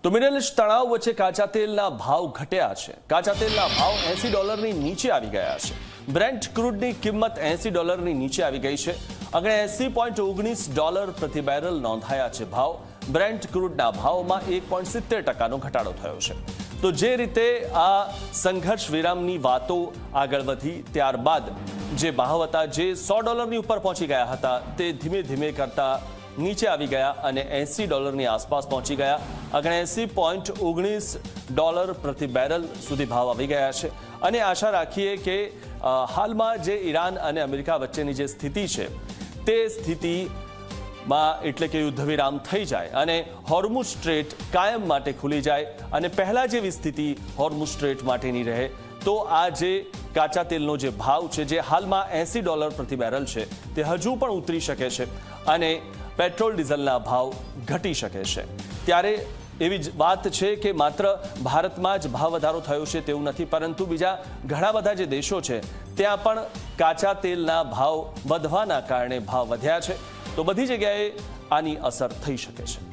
તો મિડલ તણાવ વચ્ચે કાચા તેલના ભાવ ઘટ્યા છે। કાચા તેલના ભાવ $80 નીચે આવી ગયા છે। બ્રેન્ટ ક્રૂડની કિંમત $80 નીચે આવી ગઈ છે। આગળ $80.19 પ્રતિ બેરલ નોંધાયા છે ભાવ। બ્રેન્ટ ક્રૂડના ભાવમાં 1.70%નો ઘટાડો થયો છે। તો જે રીતે આ સંઘર્ષ વિરામની વાતો આગળ વધી ત્યારબાદ જે ભાવ હતા જે $100 ઉપર પહોંચી ગયા હતા તે ધીમે ધીમે કરતા નીચે આવી ગયા અને $80 આસપાસ પહોંચી ગયા। આગળ $80.19 પ્રતિ બેરલ સુધી ભાવ આવી ગયા છે અને આશા રાખીએ કે હાલમાં જે ઈરાન અને અમેરિકા વચ્ચેની જે સ્થિતિ છે તે સ્થિતિમાં એટલે કે યુદ્ધ વિરામ થઈ જાય અને હોર્મુઝ સ્ટ્રેટ કાયમ માટે ખુલી જાય અને પહેલા જેવી સ્થિતિ હોર્મુઝ સ્ટ્રેટ માટેની રહે તો આ જે કાચા તેલનો જે ભાવ છે જે હાલમાં $80 પ્રતિ બેરલ છે તે હજુ પણ ઉતરી શકે છે અને પેટ્રોલ ડીઝલના ભાવ ઘટી શકે છે। ત્યારે એવી જ વાત છે કે માત્ર ભારતમાં જ ભાવ વધારો થયો છે તેવું નથી, પરંતુ બીજા ઘણા બધા જે દેશો છે ત્યાં પણ કાચા તેલના ભાવ વધવાના કારણે ભાવ વધ્યા છે। તો બધી જગ્યાએ આની અસર થઈ શકે છે।